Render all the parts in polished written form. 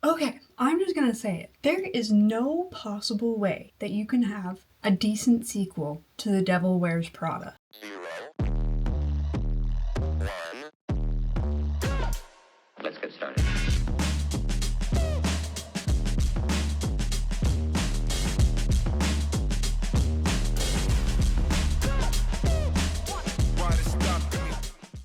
Okay, I'm just gonna say it. There is no possible way that you can have a decent sequel to The Devil Wears Prada. 0, 1. Let's get started.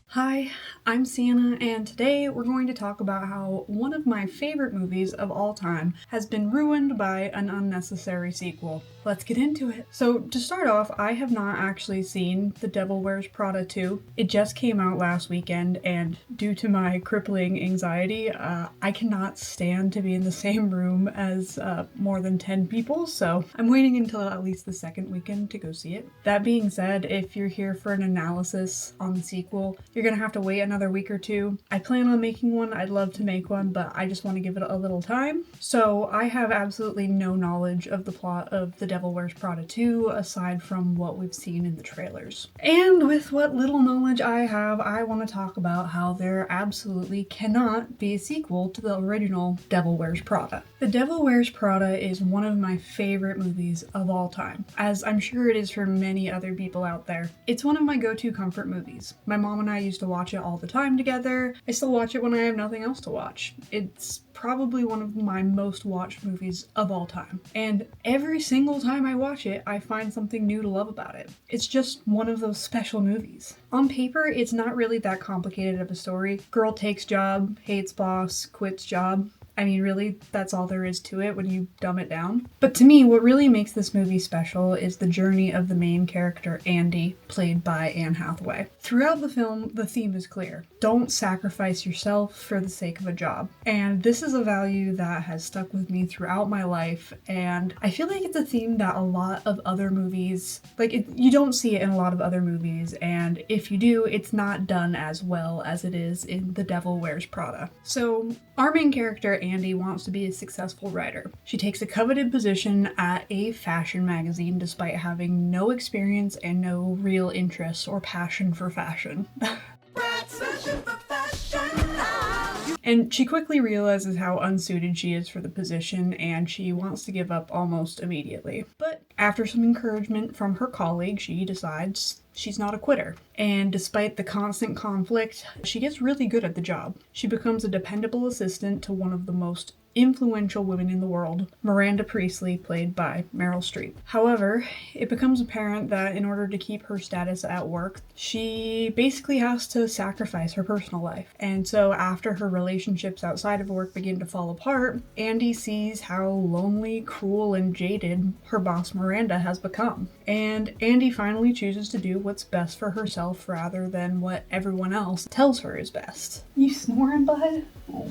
Hi, I'm Sienna, and today we're going to talk about how one of my favorite movies of all time has been ruined by an unnecessary sequel. Let's get into it. So, to start off, I have not actually seen The Devil Wears Prada 2. It just came out last weekend, and due to my crippling anxiety, I cannot stand to be in the same room as more than 10 people, so I'm waiting until at least the second weekend to go see it. That being said, if you're here for an analysis on the sequel, you're gonna have to wait another week or two. I plan on making one. I'd love to make one, but I just want to give it a little time. So I have absolutely no knowledge of the plot of The Devil Wears Prada 2 aside from what we've seen in the trailers. And with what little knowledge I have, I want to talk about how there absolutely cannot be a sequel to the original Devil Wears Prada. The Devil Wears Prada is one of my favorite movies of all time, as I'm sure it is for many other people out there. It's one of my go-to comfort movies. My mom and I used to watch it all the time together. I still watch it when I have nothing else to watch. It's probably one of my most watched movies of all time. And every single time I watch it, I find something new to love about it. It's just one of those special movies. On paper, it's not really that complicated of a story. Girl takes job, hates boss, quits job. I mean, really, that's all there is to it when you dumb it down. But to me, what really makes this movie special is the journey of the main character, Andy, played by Anne Hathaway. Throughout the film, the theme is clear. Don't sacrifice yourself for the sake of a job. And this is a value that has stuck with me throughout my life, and I feel like it's a theme that a lot of other movies, you don't see it in a lot of other movies, and if you do, it's not done as well as it is in The Devil Wears Prada. So, our main character, Andy, wants to be a successful writer. She takes a coveted position at a fashion magazine despite having no experience and no real interest or passion for fashion. And she quickly realizes how unsuited she is for the position, and she wants to give up almost immediately. But after some encouragement from her colleague, she decides she's not a quitter. And despite the constant conflict, she gets really good at the job. She becomes a dependable assistant to one of the most influential women in the world, Miranda Priestly, played by Meryl Streep. However, it becomes apparent that in order to keep her status at work, she basically has to sacrifice her personal life. And so after her relationships outside of work begin to fall apart, Andy sees how lonely, cruel, and jaded her boss Miranda has become. And Andy finally chooses to do what's best for herself rather than what everyone else tells her is best. You snoring, bud? Oh.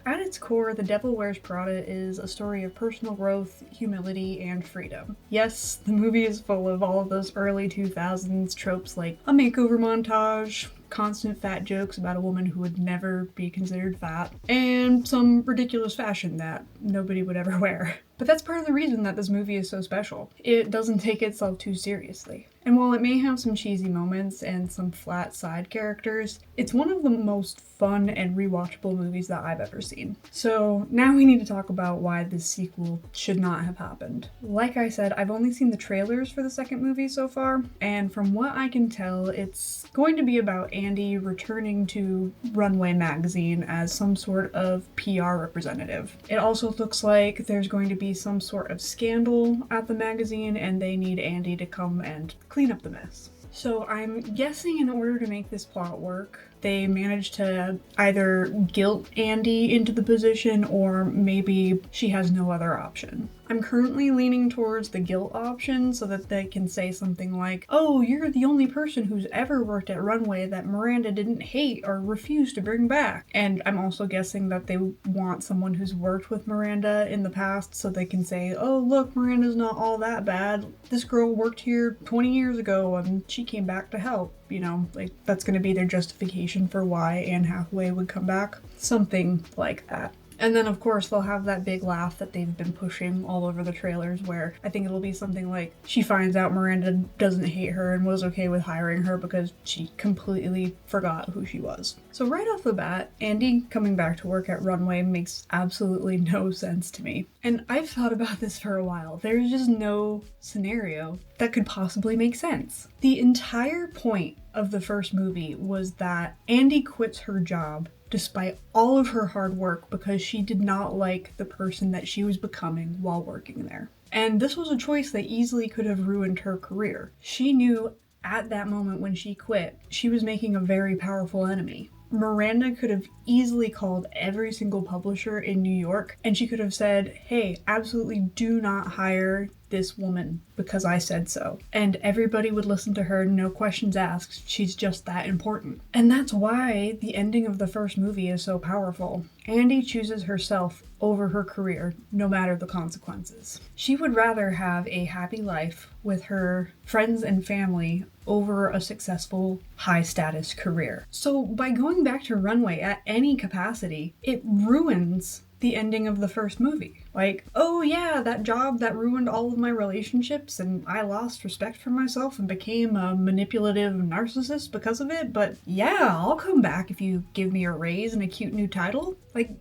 At its core, The Devil Wears Prada is a story of personal growth, humility, and freedom. Yes, the movie is full of all of those early 2000s tropes like a makeover montage, constant fat jokes about a woman who would never be considered fat, and some ridiculous fashion that nobody would ever wear. But that's part of the reason that this movie is so special. It doesn't take itself too seriously. And while it may have some cheesy moments and some flat side characters, it's one of the most fun and rewatchable movies that I've ever seen. So now we need to talk about why this sequel should not have happened. Like I said, I've only seen the trailers for the second movie so far, and from what I can tell, it's going to be about Andy returning to Runway magazine as some sort of PR representative. It also looks like there's going to be some sort of scandal at the magazine, and they need Andy to come and clean up the mess. So I'm guessing in order to make this plot work, they managed to either guilt Andy into the position or maybe she has no other option. I'm currently leaning towards the guilt option so that they can say something like, oh, you're the only person who's ever worked at Runway that Miranda didn't hate or refuse to bring back. And I'm also guessing that they want someone who's worked with Miranda in the past so they can say, oh, look, Miranda's not all that bad. This girl worked here 20 years ago and she came back to help. You know, like that's going to be their justification for why Anne Hathaway would come back. Something like that. And then, of course, they'll have that big laugh that they've been pushing all over the trailers where I think it'll be something like she finds out Miranda doesn't hate her and was okay with hiring her because she completely forgot who she was. So right off the bat, Andy coming back to work at Runway makes absolutely no sense to me. And I've thought about this for a while. There's just no scenario that could possibly make sense. The entire point of the first movie was that Andy quits her job despite all of her hard work because she did not like the person that she was becoming while working there. And this was a choice that easily could have ruined her career. She knew at that moment when she quit, she was making a very powerful enemy. Miranda could have easily called every single publisher in New York and she could have said, hey, absolutely do not hire this woman because I said so. And everybody would listen to her, no questions asked. She's just that important. And that's why the ending of the first movie is so powerful. Andy chooses herself over her career, no matter the consequences. She would rather have a happy life with her friends and family over a successful, high-status career. So by going back to Runway at any capacity, it ruins the ending of the first movie. Like, oh yeah, that job that ruined all of my relationships and I lost respect for myself and became a manipulative narcissist because of it, but yeah, I'll come back if you give me a raise and a cute new title. Like,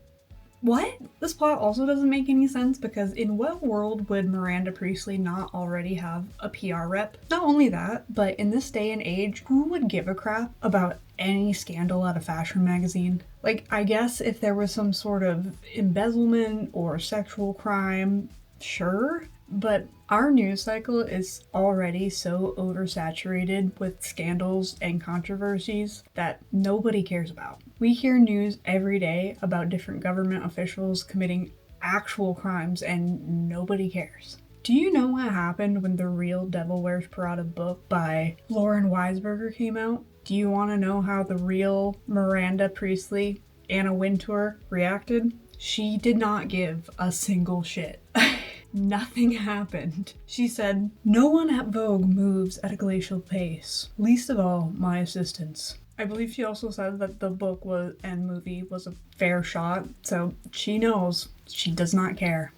what? This plot also doesn't make any sense because in what world would Miranda Priestly not already have a PR rep? Not only that, but in this day and age, who would give a crap about any scandal at a fashion magazine? Like, I guess if there was some sort of embezzlement or sexual crime, sure, but our news cycle is already so oversaturated with scandals and controversies that nobody cares about. We hear news every day about different government officials committing actual crimes and nobody cares. Do you know what happened when the real Devil Wears Prada book by Lauren Weisberger came out? Do you want to know how the real Miranda Priestly, Anna Wintour, reacted? She did not give a single shit. Nothing happened. She said, "No one at Vogue moves at a glacial pace, least of all my assistants." I believe she also said that the book and movie was a fair shot, so she knows she does not care.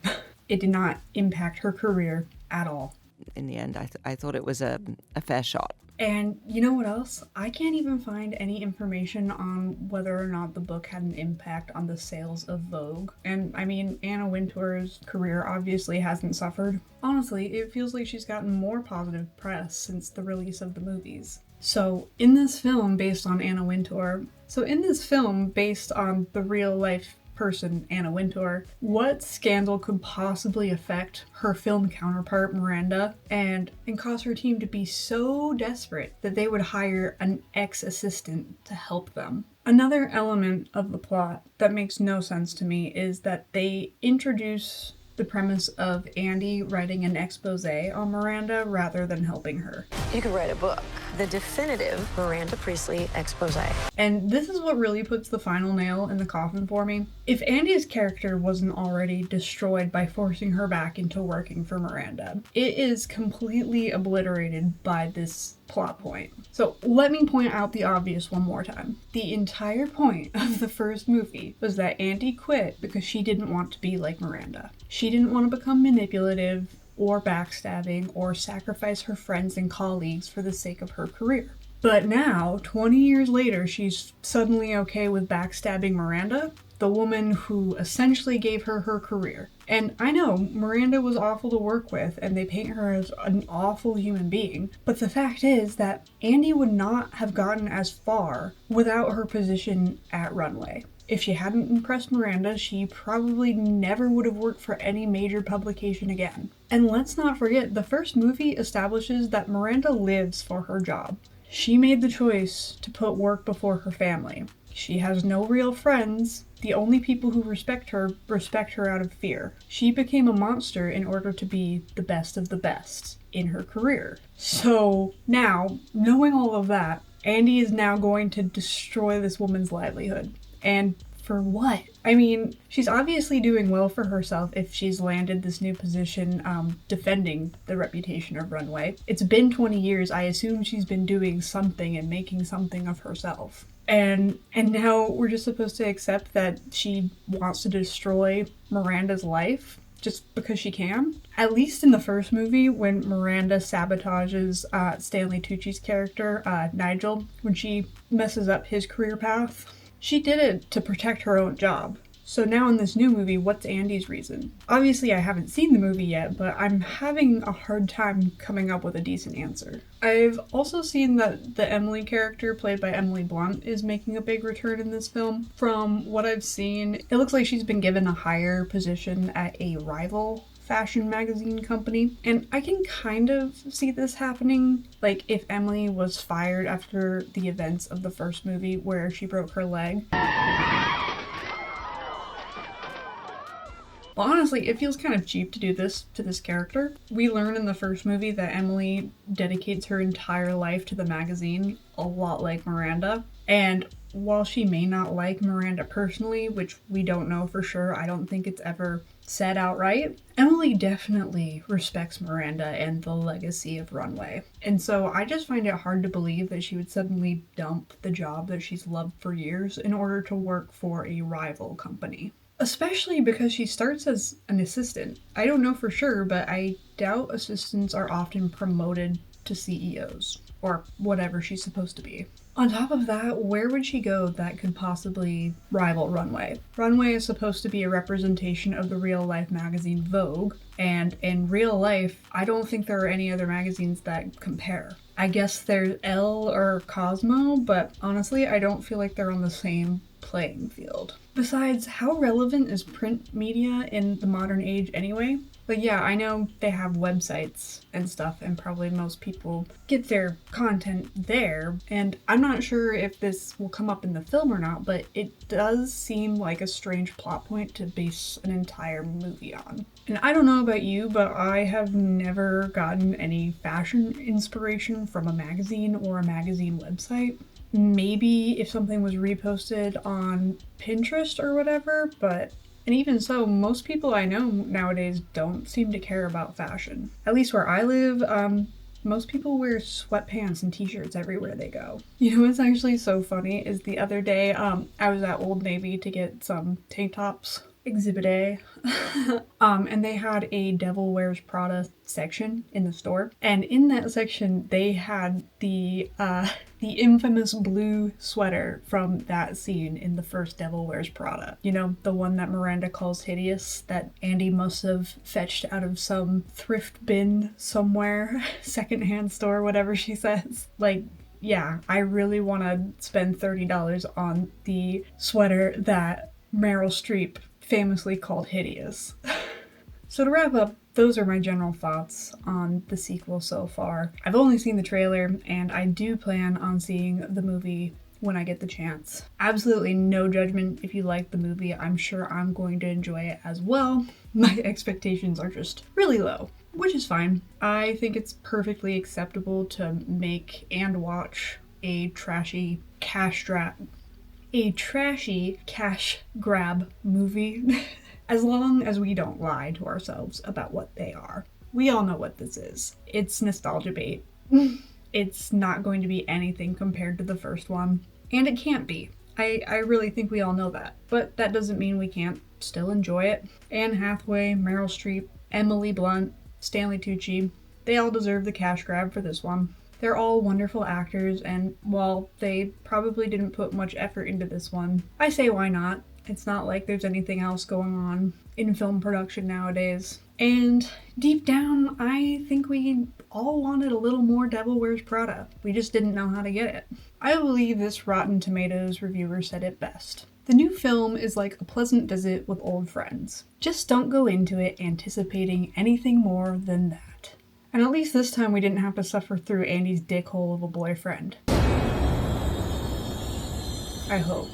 It did not impact her career at all. In the end, I thought it was a fair shot. And you know what else? I can't even find any information on whether or not the book had an impact on the sales of Vogue. And I mean, Anna Wintour's career obviously hasn't suffered. Honestly, it feels like she's gotten more positive press since the release of the movies. So in this film based on the real life person, Anna Wintour, what scandal could possibly affect her film counterpart, Miranda, and cause her team to be so desperate that they would hire an ex-assistant to help them? Another element of the plot that makes no sense to me is that they introduce the premise of Andy writing an expose on Miranda rather than helping her. You could write a book, the definitive Miranda Priestly expose. And this is what really puts the final nail in the coffin for me. If Andy's character wasn't already destroyed by forcing her back into working for Miranda, it is completely obliterated by this plot point. So let me point out the obvious one more time. The entire point of the first movie was that Andy quit because she didn't want to be like Miranda. She didn't want to become manipulative or backstabbing or sacrifice her friends and colleagues for the sake of her career. But now, 20 years later, she's suddenly okay with backstabbing Miranda, the woman who essentially gave her her career. And I know Miranda was awful to work with and they paint her as an awful human being, but the fact is that Andy would not have gotten as far without her position at Runway. If she hadn't impressed Miranda, she probably never would have worked for any major publication again. And let's not forget, the first movie establishes that Miranda lives for her job. She made the choice to put work before her family. She has no real friends. The only people who respect her out of fear. She became a monster in order to be the best of the best in her career. So now, knowing all of that, Andy is now going to destroy this woman's livelihood. And for what? I mean, she's obviously doing well for herself if she's landed this new position defending the reputation of Runway. It's been 20 years. I assume she's been doing something and making something of herself. And now we're just supposed to accept that she wants to destroy Miranda's life just because she can. At least in the first movie, when Miranda sabotages Stanley Tucci's character, Nigel, when she messes up his career path, she did it to protect her own job. So now in this new movie, what's Andy's reason? Obviously I haven't seen the movie yet, but I'm having a hard time coming up with a decent answer. I've also seen that the Emily character, played by Emily Blunt, is making a big return in this film. From what I've seen, it looks like she's been given a higher position at a rival fashion magazine company, and I can kind of see this happening, like if Emily was fired after the events of the first movie where she broke her leg. Well, honestly, it feels kind of cheap to do this to this character. We learn in the first movie that Emily dedicates her entire life to the magazine, a lot like Miranda. And while she may not like Miranda personally, which we don't know for sure, I don't think it's ever said outright, Emily definitely respects Miranda and the legacy of Runway. And so I just find it hard to believe that she would suddenly dump the job that she's loved for years in order to work for a rival company. Especially because she starts as an assistant. I don't know for sure, but I doubt assistants are often promoted to CEOs, or whatever she's supposed to be. On top of that, where would she go that could possibly rival Runway? Runway is supposed to be a representation of the real-life magazine Vogue, and in real life, I don't think there are any other magazines that compare. I guess there's Elle or Cosmo, but honestly, I don't feel like they're on the same playing field. Besides, how relevant is print media in the modern age anyway? But yeah, I know they have websites and stuff, and probably most people get their content there, and I'm not sure if this will come up in the film or not, but it does seem like a strange plot point to base an entire movie on. And I don't know about you, but I have never gotten any fashion inspiration from a magazine or a magazine website. Maybe if something was reposted on Pinterest or whatever, but and even so, most people I know nowadays don't seem to care about fashion. At least where I live, most people wear sweatpants and t-shirts everywhere they go. You know what's actually so funny is the other day, I was at Old Navy to get some tank tops. Exhibit A. And they had a Devil Wears Prada section in the store. And in that section, they had the infamous blue sweater from that scene in the first Devil Wears Prada. You know, the one that Miranda calls hideous, that Andy must have fetched out of some thrift bin somewhere, secondhand store, whatever she says. Like, yeah, I really want to spend $30 on the sweater that Meryl Streep famously called hideous. So to wrap up, those are my general thoughts on the sequel so far. I've only seen the trailer, and I do plan on seeing the movie when I get the chance. Absolutely no judgment if you like the movie. I'm sure I'm going to enjoy it as well. My expectations are just really low, which is fine. I think it's perfectly acceptable to make and watch a trashy cash grab movie as long as we don't lie to ourselves about what they are. We all know what this is. It's nostalgia bait. It's not going to be anything compared to the first one, and it can't be. I really think we all know that, but that doesn't mean we can't still enjoy it. Anne Hathaway, Meryl Streep, Emily Blunt, Stanley Tucci, they all deserve the cash grab for this one. They're all wonderful actors, and while they probably didn't put much effort into this one, I say why not? It's not like there's anything else going on in film production nowadays. And deep down, I think we all wanted a little more Devil Wears Prada. We just didn't know how to get it. I believe this Rotten Tomatoes reviewer said it best. The new film is like a pleasant visit with old friends. Just don't go into it anticipating anything more than that. And at least this time we didn't have to suffer through Andy's dickhole of a boyfriend. I hope.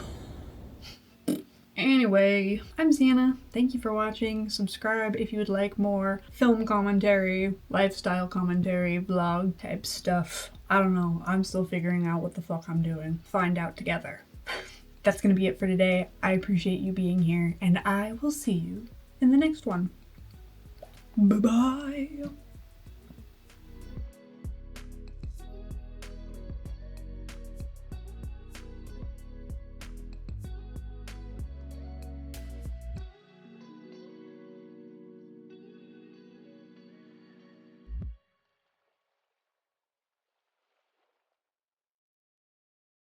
Anyway, I'm Sienna. Thank you for watching. Subscribe if you would like more film commentary, lifestyle commentary, vlog type stuff. I don't know. I'm still figuring out what the fuck I'm doing. Find out together. That's gonna be it for today. I appreciate you being here, and I will see you in the next one. Bye-bye.